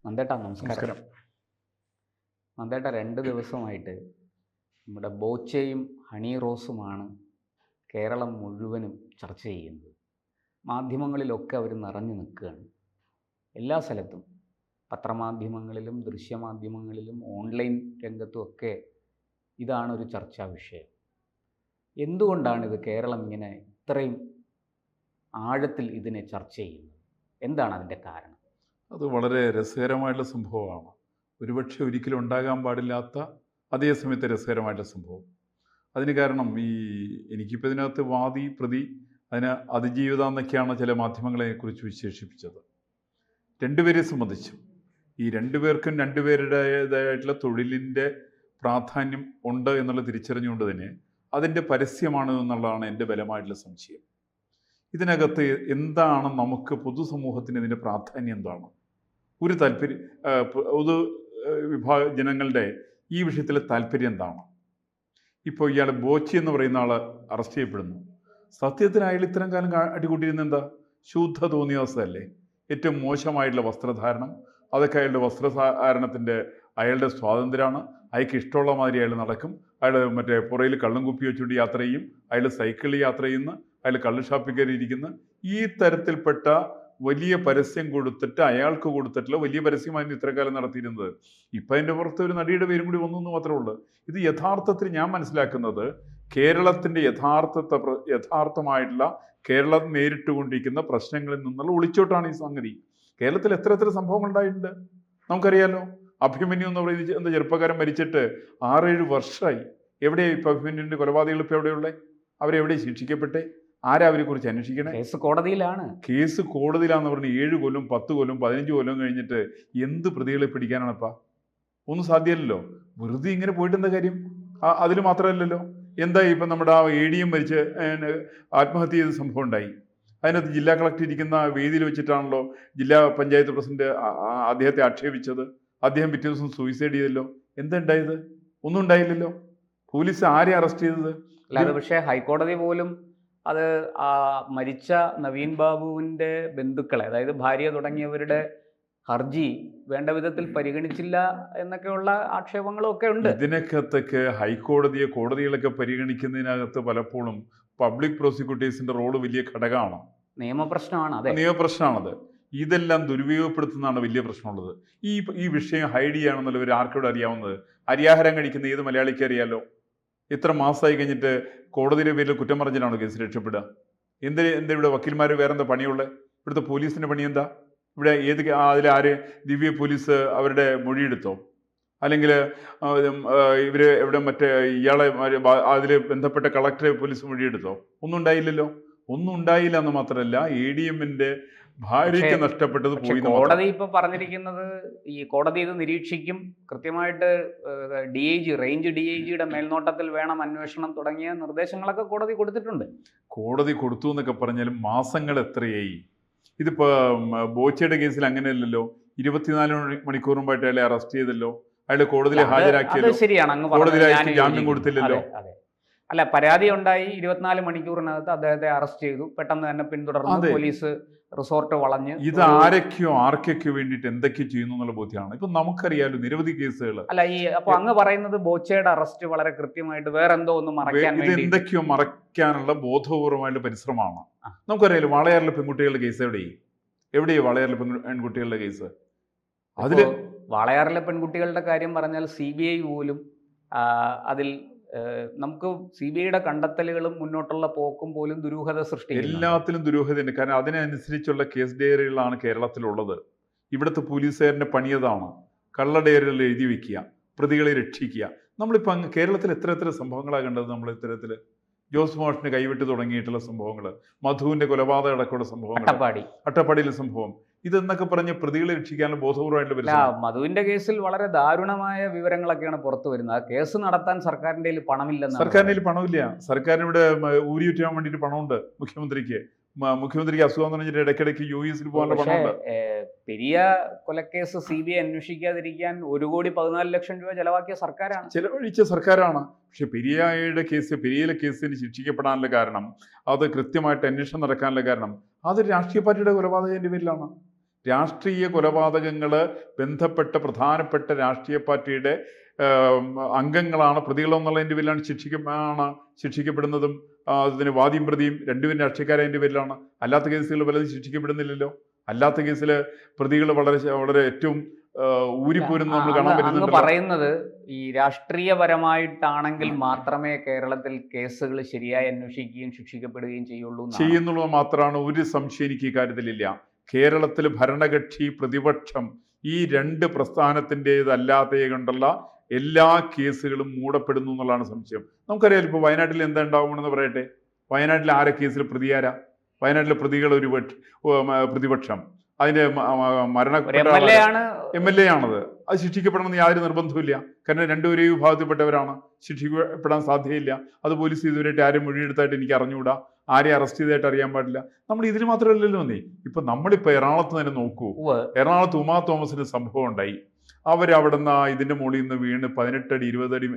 നന്ദേട്ടാ നമസ്കാരം. നമസ്കാരം. നന്ദേട്ടാ 2 ദിവസമായിട്ട് നമ്മുടെ ബോച്ചയും ഹണി റോസുമാണ് കേരളം മുഴുവനും ചർച്ച ചെയ്യുന്നത്. മാധ്യമങ്ങളിലൊക്കെ അവർ നിറഞ്ഞു നിൽക്കുകയാണ്. എല്ലാ സ്ഥലത്തും പത്രമാധ്യമങ്ങളിലും ദൃശ്യമാധ്യമങ്ങളിലും ഓൺലൈൻ രംഗത്തുമൊക്കെ ഇതാണ് ഒരു ചർച്ചാ വിഷയം. എന്തുകൊണ്ടാണിത് കേരളം ഇങ്ങനെ ഇത്രയും ആഴത്തിൽ ഇതിനെ ചർച്ച ചെയ്യുന്നത്? എന്താണ് അതിൻ്റെ കാരണം? അത് വളരെ രസകരമായിട്ടുള്ള സംഭവമാണ്. ഒരുപക്ഷെ ഒരിക്കലും ഉണ്ടാകാൻ പാടില്ലാത്ത അതേ സമയത്ത് രസകരമായിട്ടുള്ള സംഭവം. അതിന് കാരണം എനിക്കിപ്പോൾ ഇതിനകത്ത് വാദി പ്രതി അതിന് അതിജീവിത എന്നൊക്കെയാണ് ചില മാധ്യമങ്ങളെക്കുറിച്ച് വിശേഷിപ്പിച്ചത്. രണ്ടുപേരെ സംബന്ധിച്ചു ഈ രണ്ടുപേർക്കും രണ്ടുപേരുടേതായിട്ടുള്ള തൊഴിലിൻ്റെ പ്രാധാന്യം ഉണ്ട് എന്നുള്ള തിരിച്ചറിഞ്ഞുകൊണ്ട് തന്നെ അതിൻ്റെ പരസ്യമാണ് എന്നുള്ളതാണ് എൻ്റെ ബലമായിട്ടുള്ള സംശയം. ഇതിനകത്ത് എന്താണ് നമുക്ക് പൊതുസമൂഹത്തിന് ഇതിൻ്റെ പ്രാധാന്യം എന്താണ്? ഒരു താല്പര്യം പൊതു വിഭാഗ ജനങ്ങളുടെ ഈ വിഷയത്തിലെ താല്പര്യം എന്താണ്? ഇപ്പോൾ ഇയാൾ ബോച്ചി എന്ന് പറയുന്ന ആൾ അറസ്റ്റ് ചെയ്യപ്പെടുന്നു. സത്യത്തിൽ അയാൾ ഇത്തരം കാലം അടികൂട്ടിയിരുന്ന എന്താ? ശുദ്ധ തോന്നിയ അവസ്ഥയല്ലേ? ഏറ്റവും മോശമായിട്ടുള്ള വസ്ത്രധാരണം, അതൊക്കെ അയാളുടെ വസ്ത്രധാരണത്തിൻ്റെ അയാളുടെ സ്വാതന്ത്ര്യമാണ്. അയാൾക്ക് ഇഷ്ടമുള്ള മാതിരി അയാൾ നടക്കും. അയാൾ മറ്റേ പുറയിൽ കള്ളും കുപ്പി വെച്ചുകൊണ്ട് യാത്ര ചെയ്യും. അയാൾ സൈക്കിളിൽ യാത്ര ചെയ്യുന്നു. അയാൾ കള്ള് ഷാപ്പിൽ കയറിയിരിക്കുന്നു. ഈ തരത്തിൽപ്പെട്ട വലിയ പരസ്യം കൊടുത്തിട്ട് അയാൾക്ക് കൊടുത്തിട്ടുള്ള വലിയ പരസ്യമായിരുന്നു ഇത്രകാലം നടത്തിയിരുന്നത്. ഇപ്പം അതിൻ്റെ പുറത്ത് ഒരു നടിയുടെ പേരും കൂടി വന്നു എന്ന് മാത്രമേ ഉള്ളൂ. ഇത് യഥാർത്ഥത്തിൽ ഞാൻ മനസ്സിലാക്കുന്നത് കേരളത്തിൻ്റെ യഥാർത്ഥമായിട്ടുള്ള കേരളം നേരിട്ടുകൊണ്ടിരിക്കുന്ന പ്രശ്നങ്ങളിൽ നിന്നുള്ള ഒളിച്ചോട്ടാണ് ഈ സംഗതി. കേരളത്തിൽ എത്ര സംഭവങ്ങൾ ഉണ്ടായിട്ടുണ്ട് നമുക്കറിയാലോ. അഭിമന്യു എന്ന് പറയുന്ന എന്താ ചെറുപ്പക്കാരൻ മരിച്ചിട്ട് 6-7 വർഷമായി. എവിടെയാണ് ഇപ്പം അഭിമന്യുവിൻ്റെ കൊലപാതകൾ ഇപ്പോൾ എവിടെയുള്ളത്? അവരെവിടെ ശിക്ഷിക്കപ്പെട്ടെ? ആരാ അവരെ കുറിച്ച് അന്വേഷിക്കണേ? കേസ് കോടതിയിലാണ്. കേസ് കോടതിയിലാന്ന് പറഞ്ഞ് 7 കൊല്ലം 10 കൊല്ലം 15 കൊല്ലം കഴിഞ്ഞിട്ട് എന്ത് പ്രതികളെ പിടിക്കാനാണപ്പാ? ഒന്നും സാധ്യമല്ലല്ലോ. വെറുതെ ഇങ്ങനെ പോയിട്ട് എന്താ കാര്യം? അതിൽ മാത്രമല്ലല്ലോ. എന്താ ഇപ്പം നമ്മുടെ ആ ADM മരിച്ച് ആത്മഹത്യ ചെയ്ത സംഭവം ഉണ്ടായി. അതിനകത്ത് ജില്ലാ കളക്ടർ ഇരിക്കുന്ന വേദിയിൽ വെച്ചിട്ടാണല്ലോ ജില്ലാ പഞ്ചായത്ത് പ്രസിഡന്റ് അദ്ദേഹത്തെ ആക്ഷേപിച്ചത്. അദ്ദേഹം പിറ്റേ ദിവസം സൂയിസൈഡ് ചെയ്തല്ലോ. എന്താ ഉണ്ടായത്? ഒന്നും ഉണ്ടായില്ലല്ലോ. പോലീസ് ആരെ അറസ്റ്റ് ചെയ്തത്? അല്ലാതെ പക്ഷേ ഹൈക്കോടതി പോലും അത് മരിച്ച നവീൻ ബാബുവിൻ്റെ ബന്ധുക്കളെ, അതായത് ഭാര്യ തുടങ്ങിയവരുടെ ഹർജി വേണ്ട വിധത്തിൽ പരിഗണിച്ചില്ല എന്നൊക്കെയുള്ള ആക്ഷേപങ്ങളും ഒക്കെ ഉണ്ട്. ഇതിനകത്തൊക്കെ കോടതികളൊക്കെ പരിഗണിക്കുന്നതിനകത്ത് പലപ്പോഴും പബ്ലിക് പ്രോസിക്യൂട്ടേഴ്സിന്റെ റോള് വലിയ ഘടകമാണ്. നിയമപ്രശ്നമാണ്. അതെ, നിയമപ്രശ്നമാണത്. ഇതെല്ലാം ദുരുപയോഗപ്പെടുത്തുന്നതാണ് വലിയ പ്രശ്നമുള്ളത്. ഈ വിഷയം ഹൈഡ് ചെയ്യാണെന്നുള്ളവർ ആർക്കൂടെ അറിയാവുന്നത്? അരിയാഹാരം കഴിക്കുന്ന ഏത് മലയാളിക്ക് അറിയാലോ. ഇത്ര മാസമായി കഴിഞ്ഞിട്ട് കോടതിയുടെ പേരിൽ കുറ്റം പറഞ്ഞിട്ടാണോ കേസ് രക്ഷപ്പെടുക? എന്താ ഇവിടെ വക്കീൽമാർ വേറെന്താ പണിയുള്ളത്? ഇവിടുത്തെ പോലീസിൻ്റെ പണി എന്താ? ഇവിടെ അതിലാര് ദിവ്യ പോലീസ് അവരുടെ മൊഴിയെടുത്തോ? അല്ലെങ്കിൽ ഇവർ എവിടെ ഇയാളെ അതിൽ ബന്ധപ്പെട്ട കളക്ടറെ പോലീസ് മൊഴിയെടുത്തോ? ഒന്നും ഉണ്ടായില്ലല്ലോ. ഒന്നും ഉണ്ടായില്ല എന്ന് മാത്രമല്ല ADMന്റെ ഭാര്യയ്ക്ക് നഷ്ടപ്പെട്ടത് പോയി. കോടതി ഇപ്പൊ പറഞ്ഞിരിക്കുന്നത്, ഈ കോടതി ഇത് നിരീക്ഷിക്കും, കൃത്യമായിട്ട് റേഞ്ച് DIGയുടെ മേൽനോട്ടത്തിൽ വേണം അന്വേഷണം തുടങ്ങിയ നിർദ്ദേശങ്ങളൊക്കെ കോടതി കൊടുത്തിട്ടുണ്ട്. കോടതി കൊടുത്തു എന്നൊക്കെ പറഞ്ഞാലും മാസങ്ങൾ എത്രയായി? ഇതിപ്പോ ബോച്ചയുടെ കേസിൽ അങ്ങനെയല്ലല്ലോ. 24 മണിക്കൂർ മുമ്പായിട്ട് അയാളെ അറസ്റ്റ് ചെയ്തല്ലോ. അയാളെ കോടതിയിൽ ഹാജരാക്കിയല്ലോ. ശരിയാണ്, അങ്ങ് കോടതിയിൽ ജാമ്യം കൊടുത്തില്ലല്ലോ. അല്ല, പരാതി ഉണ്ടായി 24 മണിക്കൂറിനകത്ത് അദ്ദേഹത്തെ അറസ്റ്റ് ചെയ്തു. പെട്ടെന്ന് തന്നെ പിന്തുടർന്ന് പോലീസ് റിസോർട്ട് വളഞ്ഞ് ഇത് ആർക്കൊക്കെയോ വേണ്ടിയിട്ട് എന്തൊക്കെ ചെയ്യുന്നു എന്നുള്ള ബോധ്യമാണ്. ഇപ്പൊ നമുക്കറിയാലോ നിരവധി കേസുകൾ. അല്ല, അപ്പൊ അങ്ങ് പറയുന്നത് ബോച്ചയുടെ അറസ്റ്റ് വളരെ കൃത്യമായിട്ട് വേറെ എന്തോ ഒന്ന് മറയ്ക്കാൻ ഇത് എന്തൊക്കെയോ മറയ്ക്കാനുള്ള ബോധപൂർവമായിട്ടുള്ള പരിശ്രമമാണ്. നമുക്കറിയാലോ വാളയാറിലെ പെൺകുട്ടികളുടെ കേസ് എവിടെയാ വാളയാറിലെ പെൺകുട്ടികളുടെ കേസ്? അതില് വാളയാറിലെ പെൺകുട്ടികളുടെ കാര്യം പറഞ്ഞാൽ CBI പോലും അതിൽ നമുക്ക് CBIയുടെ കണ്ടെത്തലുകളും മുന്നോട്ടുള്ള പോക്കും പോലും ദുരൂഹത സൃഷ്ടിക്കും. എല്ലാത്തിലും ദുരൂഹതയുണ്ട്. കാരണം അതിനനുസരിച്ചുള്ള കേസ് ഡയറികളാണ് കേരളത്തിലുള്ളത്. ഇവിടുത്തെ പോലീസുകാരൻ്റെ പണിയതാണ് കള്ള ഡയറികൾ എഴുതി വെക്കുക, പ്രതികളെ രക്ഷിക്കുക. നമ്മളിപ്പോൾ കേരളത്തിൽ എത്ര സംഭവങ്ങളാണ് കണ്ടത്? നമ്മൾ ഇത്തരത്തിൽ ജോസ് മോഷന് കൈവിട്ട് തുടങ്ങിയിട്ടുള്ള സംഭവങ്ങൾ, മധുവിന്റെ കൊലപാതക അടക്കമുള്ള സംഭവങ്ങൾ, അട്ടപ്പാടിയിലെ സംഭവം, ഇതെന്നൊക്കെ പറഞ്ഞ് പ്രതികളെ രക്ഷിക്കാനുള്ള ബോധപൂർവമായിട്ട് മധുവിന്റെ കേസിൽ വളരെ ദാരുണമായ വിവരങ്ങളൊക്കെയാണ് പുറത്തു വരുന്നത്. ആ കേസ് നടത്താൻ സർക്കാരിന്റെ പണമില്ല. സർക്കാരിന് ഇവിടെ ഊരിയുറ്റാൻ വേണ്ടിയിട്ട് പണമുണ്ട്. മുഖ്യമന്ത്രിക്ക് അസുഖം പറഞ്ഞിട്ട് ഇടയ്ക്കിടയ്ക്ക് US പോകാനുള്ള പണമുണ്ട്. പെരിയ കൊലക്കേസ് CBI അന്വേഷിക്കാതിരിക്കാൻ 1,14 ലക്ഷം രൂപ ചെലവാക്കിയ സർക്കാരാണ്. പക്ഷെ പെരിയയിലെ കേസിന് ശിക്ഷിക്കപ്പെടാനുള്ള കാരണം, അത് കൃത്യമായിട്ട് അന്വേഷണം നടക്കാനുള്ള കാരണം, അത് രാഷ്ട്രീയ പാർട്ടിയുടെ കൊലപാതകത്തിന്റെ പേരിലാണ്. രാഷ്ട്രീയ കൊലപാതകങ്ങൾ ബന്ധപ്പെട്ട പ്രധാനപ്പെട്ട രാഷ്ട്രീയ പാർട്ടിയുടെ അംഗങ്ങളാണ് പ്രതികളെന്നുള്ളതിൻ്റെ പേരിലാണ് ശിക്ഷിക്കപ്പെടുന്നതും അതിന് വാദിയും പ്രതിയും രണ്ടുപേരും രാഷ്ട്രീയക്കാരതിൻ്റെ പേരിലാണ്. അല്ലാത്ത കേസുകൾ പലതും ശിക്ഷിക്കപ്പെടുന്നില്ലല്ലോ. അല്ലാത്ത കേസിൽ പ്രതികൾ വളരെ വളരെ ഏറ്റവും ഊരിപ്പോരുന്ന നമ്മൾ കാണാൻ പറ്റുന്നുണ്ട്. പറയുന്നത് ഈ രാഷ്ട്രീയപരമായിട്ടാണെങ്കിൽ മാത്രമേ കേരളത്തിൽ കേസുകൾ ശരിയായി അന്വേഷിക്കുകയും ശിക്ഷിക്കപ്പെടുകയും ചെയ്യുന്നുള്ളത് മാത്രമാണ്. ഒരു സംശയം എനിക്ക് ഈ കാര്യത്തിലില്ല. കേരളത്തിൽ ഭരണകക്ഷി പ്രതിപക്ഷം ഈ രണ്ട് പ്രസ്ഥാനത്തിൻ്റെതല്ലാതെ കൊണ്ടുള്ള എല്ലാ കേസുകളും മൂടപ്പെടുന്നു എന്നുള്ളതാണ് സംശയം. നമുക്കറിയാം ഇപ്പോൾ വയനാട്ടിൽ എന്താ ഉണ്ടാവുമെന്ന് പറയട്ടെ. വയനാട്ടിൽ ആരെ കേസിൽ പ്രതിയാരാ? വയനാട്ടിലെ പ്രതികൾ ഒരു പ്രതിപക്ഷം, അതിന്റെ MLA ആണത്. അത് ശിക്ഷിക്കപ്പെടണമെന്ന് യാതൊരു നിർബന്ധമില്ല. കാരണം രണ്ടുപേരെ വിഭാഗത്തിൽപ്പെട്ടവരാണ്, ശിക്ഷിക്കപ്പെടാൻ സാധ്യതയില്ല. അത് പോലീസ് ഇതുവരെയായിട്ട് ആരും മൊഴിയെടുത്തായിട്ട് എനിക്ക് അറിഞ്ഞുകൂടാ, ആരെയും അറസ്റ്റ് ചെയ്തായിട്ട് അറിയാൻ പാടില്ല. നമ്മൾ ഇതിന് മാത്രമല്ലല്ലോ നീ. ഇപ്പൊ നമ്മളിപ്പോ എറണാകുളത്ത് തന്നെ നോക്കൂ. എറണാകുളത്ത് ഉമാ തോമസിന് സംഭവം ഉണ്ടായി. അവരവിടുന്ന് ഇതിന്റെ മുകളിൽ നിന്ന് വീണ് 18 അടി 20 അടി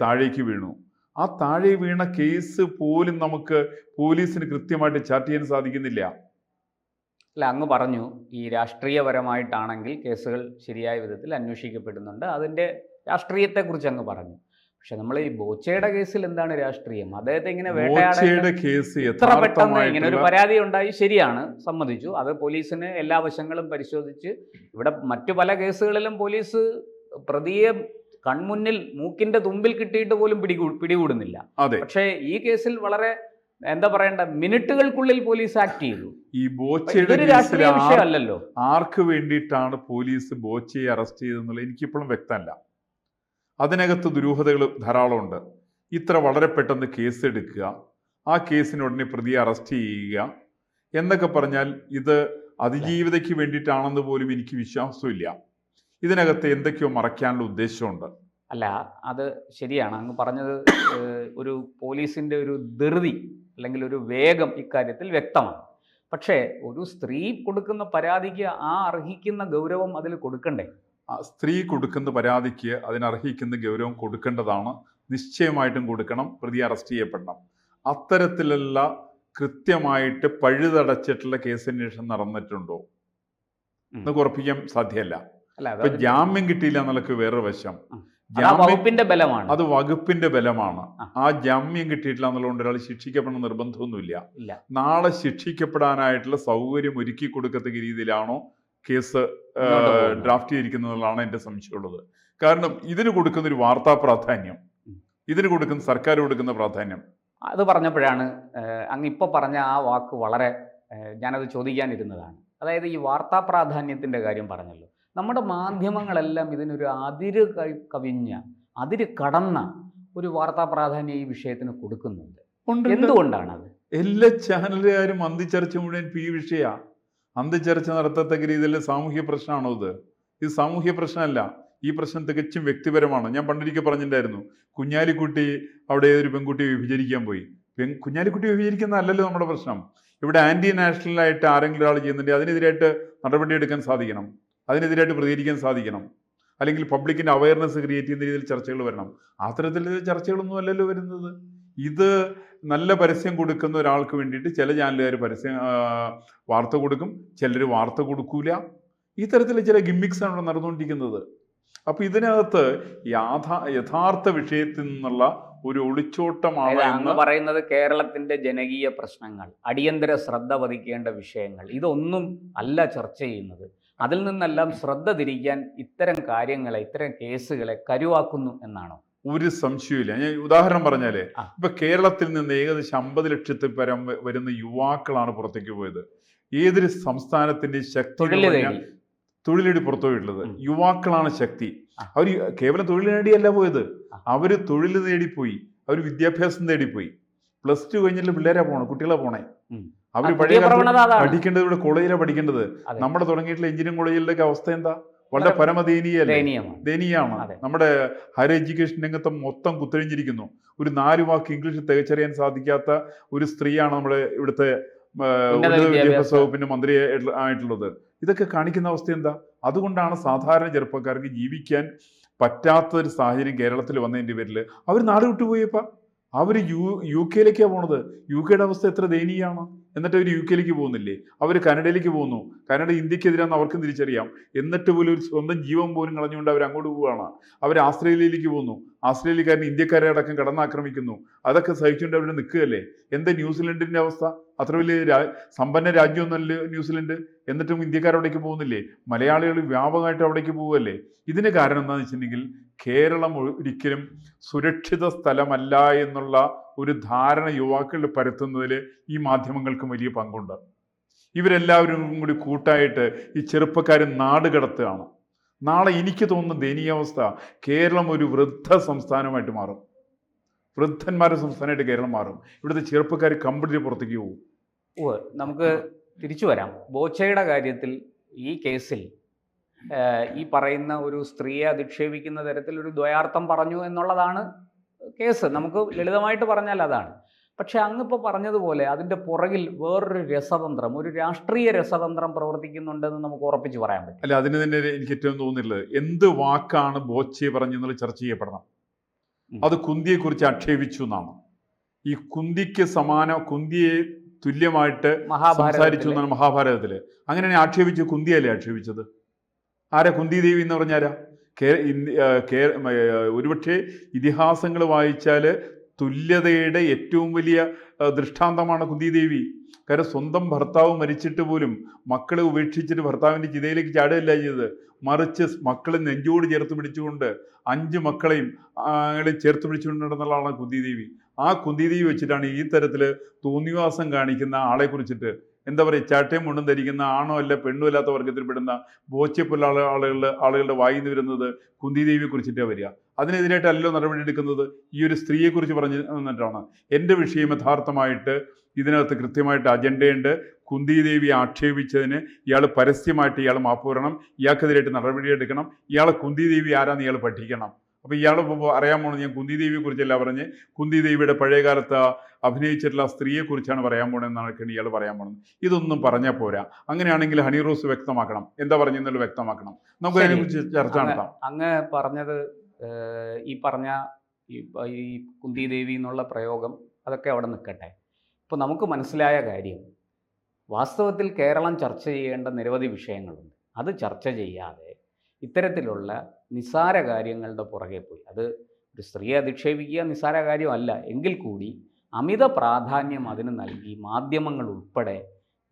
താഴേക്ക് വീണു. ആ താഴെ വീണ കേസ് പോലും നമുക്ക് പോലീസിന് കൃത്യമായിട്ട് ചാർട്ട് ചെയ്യാൻ സാധിക്കുന്നില്ല. അല്ല, അങ്ങ് പറഞ്ഞു ഈ രാഷ്ട്രീയപരമായിട്ടാണെങ്കിൽ കേസുകൾ ശരിയായ വിധത്തിൽ അന്വേഷിക്കപ്പെടുന്നുണ്ട്, അതിൻ്റെ രാഷ്ട്രീയത്തെക്കുറിച്ച് അങ്ങ് പറഞ്ഞു. പക്ഷെ നമ്മൾ ഈ ബോച്ചയുടെ കേസിൽ എന്താണ് രാഷ്ട്രീയം? അദ്ദേഹത്തെ ഇങ്ങനെ എത്ര പെട്ടെന്ന് ഇങ്ങനെ ഒരു പരാതി ഉണ്ടായി, ശരിയാണ്, സമ്മതിച്ചു. അത് പോലീസിന് എല്ലാ വശങ്ങളും പരിശോധിച്ച്, ഇവിടെ മറ്റു പല കേസുകളിലും പോലീസ് പ്രതിയെ കൺമുന്നിൽ മൂക്കിന്റെ തുമ്പിൽ കിട്ടിയിട്ട് പോലും പിടികൂടുന്നില്ല. പക്ഷേ ഈ കേസിൽ വളരെ എന്താ പറയണ്ട, മിനിറ്റുകൾക്കുള്ളിൽ പോലീസ് ആക്ട് ചെയ്തു. ഈ ബോച്ചയുടെ രാഷ്ട്രീയ വിഷയമല്ലല്ലോ. ആർക്ക് വേണ്ടിയിട്ടാണ് പോലീസ് ബോച്ചയെ അറസ്റ്റ് ചെയ്തെന്നുള്ളത് എനിക്കിപ്പോഴും വ്യക്തമല്ല. അതിനകത്ത് ദുരൂഹതകൾ ധാരാളമുണ്ട്. ഇത്ര വളരെ പെട്ടെന്ന് കേസ് എടുക്കുക, ആ കേസിന് ഉടനെ പ്രതിയെ അറസ്റ്റ് ചെയ്യുക എന്നൊക്കെ പറഞ്ഞാൽ ഇത് അതിജീവിതയ്ക്ക് വേണ്ടിയിട്ടാണെന്ന് പോലും എനിക്ക് വിശ്വാസമില്ല. ഇതിനകത്ത് എന്തൊക്കെയോ മറയ്ക്കാനുള്ള ഉദ്ദേശമുണ്ട്. അല്ല, അത് ശരിയാണ് അങ്ങ് പറഞ്ഞത്. ഒരു പോലീസിൻ്റെ ഒരു ധൃതി അല്ലെങ്കിൽ ഒരു വേഗം ഇക്കാര്യത്തിൽ വ്യക്തമാണ്. പക്ഷേ ഒരു സ്ത്രീ കൊടുക്കുന്ന പരാതിക്ക് ആ അർഹിക്കുന്ന ഗൗരവം അതിൽ കൊടുക്കണ്ടേ? സ്ത്രീ കൊടുക്കുന്ന പരാതിക്ക് അതിനർഹിക്കുന്ന ഗൗരവം കൊടുക്കേണ്ടതാണ്. നിശ്ചയമായിട്ടും കൊടുക്കണം. പ്രതി അറസ്റ്റ് ചെയ്യപ്പെടണം. അത്തരത്തിലുള്ള കൃത്യമായിട്ട് പഴുതടച്ചിട്ടുള്ള കേസന്വേഷണം നടന്നിട്ടുണ്ടോ എന്ന് ഉറപ്പിക്കാൻ സാധ്യമല്ല. ഇപ്പൊ ജാമ്യം കിട്ടിയില്ല എന്നുള്ളതൊക്കെ വേറൊരു വശം. വകുപ്പിന്റെ ബലമാണ്, അത് വകുപ്പിന്റെ ബലമാണ്. ആ ജാമ്യം കിട്ടിയിട്ടില്ല എന്നുള്ളതുകൊണ്ട് ഒരാൾ ശിക്ഷിക്കപ്പെടുന്ന നിർബന്ധമൊന്നുമില്ല. നാളെ ശിക്ഷിക്കപ്പെടാനായിട്ടുള്ള സൗകര്യം ഒരുക്കി കൊടുക്കത്തക്ക രീതിയിലാണോ കേസ് ഡ്രാഫ്റ്റ് ചെയ്തിരിക്കുന്നതാണ് എൻ്റെ സംശയമുള്ളത്. കാരണം ഇതിന് കൊടുക്കുന്ന ഒരു വാർത്താ പ്രാധാന്യം, ഇതിന് കൊടുക്കുന്ന സർക്കാർ കൊടുക്കുന്ന പ്രാധാന്യം, അത് പറഞ്ഞപ്പോഴാണ് അങ്ങ് ഇപ്പോൾ പറഞ്ഞ ആ വാക്ക് വളരെ ഞാനത് ചോദിക്കാനിരുന്നതാണ്. അതായത് ഈ വാർത്താ പ്രാധാന്യത്തിൻ്റെ കാര്യം പറഞ്ഞല്ലോ. നമ്മുടെ മാധ്യമങ്ങളെല്ലാം ഇതിനൊരു അതിര് കവിഞ്ഞ, അതിര് കടന്ന ഒരു വാർത്താ പ്രാധാന്യം ഈ വിഷയത്തിന് കൊടുക്കുന്നുണ്ട്. എന്തുകൊണ്ടാണത്? എല്ലാ ചാനലുകാരും അന്തിച്ചർച്ച മുഴുവൻ ഈ വിഷയമാണ്. അന്തിച്ചർച്ച നടത്തത്തക്ക രീതിയിൽ സാമൂഹ്യ പ്രശ്നമാണോ ഇത്? ഇത് സാമൂഹ്യ പ്രശ്നമല്ല. ഈ പ്രശ്നം തികച്ചും വ്യക്തിപരമാണ്. ഞാൻ പണ്ടൊരിക്കൽ പറഞ്ഞിട്ടുണ്ടായിരുന്നു, കുഞ്ഞാലിക്കുട്ടി അവിടെ ഏതൊരു പെൺകുട്ടിയെ വിഭജിക്കാൻ പോയി. കുഞ്ഞാലിക്കുട്ടി വിഭജിക്കുന്നതല്ലല്ലോ നമ്മുടെ പ്രശ്നം. ഇവിടെ ആന്റി നാഷണലായിട്ട് ആരെങ്കിലും ഒരാൾ ചെയ്യുന്നുണ്ട്, അതിനെതിരായിട്ട് നടപടിയെടുക്കാൻ സാധിക്കണം, അതിനെതിരായിട്ട് പ്രതികരിക്കാൻ സാധിക്കണം. അല്ലെങ്കിൽ പബ്ലിക്കിൻ്റെ അവയർനെസ് ക്രിയേറ്റ് ചെയ്യുന്ന രീതിയിൽ ചർച്ചകൾ വരണം. അത്തരത്തിൽ ചർച്ചകളൊന്നും അല്ലല്ലോ വരുന്നത്. ഇത് നല്ല പരസ്യം കൊടുക്കുന്ന ഒരാൾക്ക് വേണ്ടിയിട്ട് ചില ചാനലുകാർ വാർത്ത കൊടുക്കും, ചിലർ വാർത്ത കൊടുക്കൂല. ഈ തരത്തിൽ ചില ഗിമ്മിക്സാണ് ഇവിടെ നടന്നുകൊണ്ടിരിക്കുന്നത്. അപ്പോൾ ഇതിനകത്ത് യഥാർത്ഥ വിഷയത്തിൽ നിന്നുള്ള ഒരു ഒളിച്ചോട്ടമാണ് എന്ന് പറയുന്നത്. കേരളത്തിന്റെ ജനകീയ പ്രശ്നങ്ങൾ, അടിയന്തര ശ്രദ്ധ പതിക്കേണ്ട വിഷയങ്ങൾ, ഇതൊന്നും അല്ല ചർച്ച ചെയ്യുന്നത്. അതിൽ നിന്നെല്ലാം ശ്രദ്ധ തിരിക്കാൻ ഇത്തരം കാര്യങ്ങളെ, ഇത്തരം കേസുകളെ കരുവാക്കുന്നു എന്നാണോ? ഒരു സംശയമില്ല. ഞാൻ ഉദാഹരണം പറഞ്ഞാലേ, ഇപ്പൊ കേരളത്തിൽ നിന്ന് ഏകദേശം 50 ലക്ഷത്തിൽ പരം വരുന്ന യുവാക്കളാണ് പുറത്തേക്ക് പോയത്. ഏതൊരു സംസ്ഥാനത്തിന്റെ ശക്തി തൊഴിൽ നേടി പുറത്തു പോയിട്ടുള്ളത് യുവാക്കളാണ് ശക്തി. അവർ കേവലം തൊഴിൽ നേടിയല്ല പോയത്, അവര് തൊഴിൽ നേടിപ്പോയി, അവർ വിദ്യാഭ്യാസം നേടിപ്പോയി. +2 കഴിഞ്ഞിട്ട് പിള്ളേരാ പോണേ, കുട്ടികളാ പോണേ. അവർ പഴയ പഠിക്കേണ്ടത് ഇവിടെ കോളേജിലാണ് പഠിക്കേണ്ടത്. നമ്മുടെ തുടങ്ങിയിട്ടുള്ള എഞ്ചിനീയറിംഗ് കോളേജിലൊക്കെ അവസ്ഥ എന്താ? വളരെ ദയനീയമാണ്. നമ്മുടെ ഹയർ എഡ്യൂക്കേഷൻ രംഗത്ത് മൊത്തം കുത്തഴിഞ്ഞിരിക്കുന്നു. ഒരു 4 വാക്ക് ഇംഗ്ലീഷ് തികച്ചറിയാൻ സാധിക്കാത്ത ഒരു സ്ത്രീയാണ് നമ്മുടെ ഇവിടുത്തെ ഉന്നത വിദ്യാഭ്യാസ വകുപ്പിന്റെ മന്ത്രി ആയിട്ടുള്ളത്. ഇതൊക്കെ കാണിക്കുന്ന അവസ്ഥ എന്താ? അതുകൊണ്ടാണ് സാധാരണ ചെറുപ്പക്കാർക്ക് ജീവിക്കാൻ പറ്റാത്തൊരു സാഹചര്യം കേരളത്തിൽ വന്നതിൻ്റെ പേരിൽ അവർ നാട് വിട്ടുപോയപ്പാ. അവർ യു കെയിലേക്കാണ് പോണത്. യു കെയുടെ അവസ്ഥ എത്ര ദയനീയമാണ്. എന്നിട്ട് അവർ യു കെയിലേക്ക് പോകുന്നില്ലേ? അവർ കാനഡയിലേക്ക് പോകുന്നു. കാനഡ ഇന്ത്യക്കെതിരാന്ന് അവർക്കും തിരിച്ചറിയാം. എന്നിട്ട് പോലും ഒരു സ്വന്തം ജീവൻ പോലും കളഞ്ഞുകൊണ്ട് അവർ അങ്ങോട്ട് പോവുകയാണ്. അവർ ആസ്ട്രേലിയയിലേക്ക് പോകുന്നു. ആസ്ട്രേലിയക്കാരൻ ഇന്ത്യക്കാരെ അടക്കം കടന്നാക്രമിക്കുന്നു. അതൊക്കെ സഹിച്ചുകൊണ്ട് അവിടെ നിൽക്കുകയല്ലേ? എന്താ ന്യൂസിലൻഡിന്റെ അവസ്ഥ? അത്ര വലിയ സമ്പന്ന രാജ്യമൊന്നുമല്ല ന്യൂസിലൻഡ്. എന്നിട്ടും ഇന്ത്യക്കാരവിടേക്ക് പോകുന്നില്ലേ? മലയാളികൾ വ്യാപകമായിട്ട് അവിടേക്ക് പോവുകയല്ലേ? ഇതിന് കാരണം എന്താണെന്ന് വെച്ചിട്ടുണ്ടെങ്കിൽ കേരളം ഒരിക്കലും സുരക്ഷിത സ്ഥലമല്ല എന്നുള്ള ഒരു ധാരണ യുവാക്കളിൽ പരത്തുന്നതിൽ ഈ മാധ്യമങ്ങൾക്കും വലിയ പങ്കുണ്ട്. ഇവരെല്ലാവരും കൂടി കൂട്ടായിട്ട് ഈ ചെറുപ്പക്കാർ നാട് കടത്തുകയാണ്. നാളെ എനിക്ക് തോന്നുന്ന ദയനീയാവസ്ഥ, കേരളം ഒരു വൃദ്ധ സംസ്ഥാനമായിട്ട് മാറും. വൃദ്ധന്മാരുടെ സംസ്ഥാനമായിട്ട് കേരളം മാറും. ഇവിടുത്തെ ചെറുപ്പക്കാർ കംപ്ലീറ്റ് പുറത്തേക്ക് പോകും. നമുക്ക് തിരിച്ചു വരാം. ബോച്ചയുടെ കാര്യത്തിൽ ഈ കേസിൽ ഈ പറയുന്ന ഒരു സ്ത്രീയെ അധിക്ഷേപിക്കുന്ന തരത്തിൽ ഒരു ദ്വയാർത്ഥം പറഞ്ഞു എന്നുള്ളതാണ് കേസ്. നമുക്ക് ലളിതമായിട്ട് പറഞ്ഞാൽ അതാണ്. പക്ഷെ അങ്ങിപ്പോൾ പറഞ്ഞതുപോലെ അതിൻ്റെ പുറകിൽ വേറൊരു രസതന്ത്രം, ഒരു രാഷ്ട്രീയ രസതന്ത്രം പ്രവർത്തിക്കുന്നുണ്ടെന്ന് നമുക്ക് ഉറപ്പിച്ച് പറയാൻ പറ്റും. അല്ല, അതിന് തന്നെ എനിക്ക് ഏറ്റവും തോന്നുന്നില്ല, എന്ത് വാക്കാണ് ബോച്ചെ പറഞ്ഞെന്നുള്ളത് ചർച്ച ചെയ്യപ്പെടണം. അത് കുന്തിയെക്കുറിച്ച് ആക്ഷേപിച്ചു എന്നാണ്. ഈ കുന്തിക്ക് കുന്തിയെ തുല്യമായിട്ട് സംസാരിച്ചു എന്നാണ് മഹാഭാരതത്തില്. അങ്ങനെ ആക്ഷേപിച്ചു. കുന്തിയല്ലേ ആക്ഷേപിച്ചത്? ആരാ കുന്തി ദേവി എന്ന് പറഞ്ഞാരാ? ഒരുപക്ഷെ ഇതിഹാസങ്ങൾ വായിച്ചാൽ തുല്യതയുടെ ഏറ്റവും വലിയ ദൃഷ്ടാന്തമാണ് കുന്തി ദേവി. കാരണം സ്വന്തം ഭർത്താവ് മരിച്ചിട്ട് പോലും മക്കളെ ഉപേക്ഷിച്ചിട്ട് ഭർത്താവിൻ്റെ ചിതയിലേക്ക് ചാടുകയല്ല ചെയ്തത്. മറിച്ച് മക്കളെ നെഞ്ചോട് ചേർത്ത് പിടിച്ചുകൊണ്ട് 5 മക്കളെയും ചേർത്ത് പിടിച്ചുകൊണ്ടുള്ള ആളാണ് കുന്തി ദേവി. ആ കുന്തി ദേവി വെച്ചിട്ടാണ് ഈ തരത്തിൽ തോന്നിവാസം കാണിക്കുന്ന ആളെ കുറിച്ചിട്ട് എന്താ പറയുക, ചാട്ടയും മുണ്ടും ധരിക്കുന്ന ആണോ അല്ല പെണ്ണും അല്ലാത്ത വർഗത്തിൽപ്പെടുന്ന ബോച്ചെപ്പോലുള്ള ആളുകളുടെ വായിൽ നിന്ന് വരുന്നത് കുന്തി ദേവിയെ കുറിച്ചിട്ടാണ് വരിക. അതിനെതിരായിട്ടല്ലോ നടപടി എടുക്കുന്നത്. ഈ ഒരു സ്ത്രീയെക്കുറിച്ച് പറഞ്ഞു എന്നിട്ടാണ്. എൻ്റെ വിഷയം യഥാർത്ഥമായിട്ട് ഇതിനകത്ത് കൃത്യമായിട്ട് അജണ്ടയുണ്ട്. കുന്തി ദേവിയെ ആക്ഷേപിച്ചതിന് ഇയാൾ പരസ്യമായിട്ട് ഇയാൾ മാപ്പ് പറയണം. ഇയാൾക്കെതിരായിട്ട് നടപടിയെടുക്കണം. ഇയാളെ കുന്തി ദേവി ആരാന്ന് ഇയാൾ പഠിക്കണം. അപ്പോൾ ഇയാൾ അറിയാൻ പോകണം. ഞാൻ കുന്തി ദേവിയെ കുറിച്ചല്ല പറഞ്ഞ്, കുന്തി ദേവിയുടെ പഴയകാലത്ത് അഭിനയിച്ചിട്ടുള്ള സ്ത്രീയെക്കുറിച്ചാണ് പറയാൻ പോകണമെന്നാണ് ഇയാൾ പറയാൻ പോകുന്നത്. ഇതൊന്നും പറഞ്ഞാൽ പോരാ. അങ്ങനെയാണെങ്കിൽ ഹണി റോസ് വ്യക്തമാക്കണം, എന്താ പറഞ്ഞെന്നുള്ളത് വ്യക്തമാക്കണം. നമുക്ക് അതിനെക്കുറിച്ച് ചർച്ച നടത്താം. അങ്ങ് പറഞ്ഞത് ഈ പറഞ്ഞ ഈ കുന്തി ദേവി എന്നുള്ള പ്രയോഗം അതൊക്കെ അവിടെ നിൽക്കട്ടെ. ഇപ്പോൾ നമുക്ക് മനസ്സിലായ കാര്യം, വാസ്തവത്തിൽ കേരളം ചർച്ച ചെയ്യേണ്ട നിരവധി വിഷയങ്ങളുണ്ട്. അത് ചർച്ച ചെയ്യാതെ ഇത്തരത്തിലുള്ള നിസ്സാര കാര്യങ്ങളുടെ പുറകെ പോയി, അത് ഒരു സ്ത്രീയെ അധിക്ഷേപിക്കുക നിസ്സാര കാര്യമല്ല എങ്കിൽ കൂടി അമിത പ്രാധാന്യം അതിന് നൽകി മാധ്യമങ്ങൾ ഉൾപ്പെടെ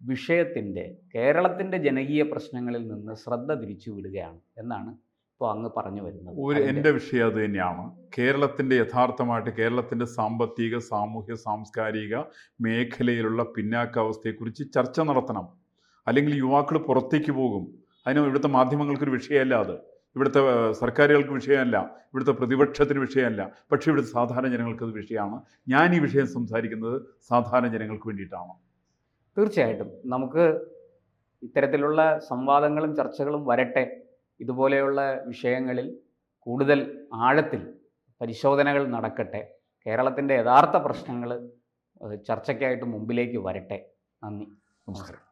വിഷയത്തിൻ്റെ, കേരളത്തിൻ്റെ ജനകീയ പ്രശ്നങ്ങളിൽ നിന്ന് ശ്രദ്ധ തിരിച്ചു വിടുകയാണ് എന്നാണ് ഇപ്പോൾ അങ്ങ് പറഞ്ഞു വരുന്നത്. എൻ്റെ വിഷയം അത് തന്നെയാണ്. കേരളത്തിൻ്റെ യഥാർത്ഥമായിട്ട് കേരളത്തിൻ്റെ സാമ്പത്തിക, സാമൂഹ്യ, സാംസ്കാരിക മേഖലയിലുള്ള പിന്നാക്കാവസ്ഥയെക്കുറിച്ച് ചർച്ച നടത്തണം. അല്ലെങ്കിൽ യുവാക്കൾ പുറത്തേക്ക് പോകും. അതിന് ഇവിടുത്തെ മാധ്യമങ്ങൾക്കൊരു വിഷയമല്ല, അത് ഇവിടുത്തെ സർക്കാരുകൾക്ക് വിഷയമല്ല, ഇവിടുത്തെ പ്രതിപക്ഷത്തിന് വിഷയമല്ല. പക്ഷേ ഇവിടുത്തെ സാധാരണ ജനങ്ങൾക്കത് വിഷയമാണ്. ഞാൻ ഈ വിഷയം സംസാരിക്കുന്നത് സാധാരണ ജനങ്ങൾക്ക് വേണ്ടിയിട്ടാണ്. തീർച്ചയായിട്ടും നമുക്ക് ഇത്തരത്തിലുള്ള സംവാദങ്ങളും ചർച്ചകളും വരട്ടെ. ഇതുപോലെയുള്ള വിഷയങ്ങളിൽ കൂടുതൽ ആഴത്തിൽ പരിശോധനകൾ നടക്കട്ടെ. കേരളത്തിൻ്റെ യഥാർത്ഥ പ്രശ്നങ്ങൾ ചർച്ചയ്ക്കായിട്ട് മുമ്പിലേക്ക് വരട്ടെ. നന്ദി, നമസ്കാരം.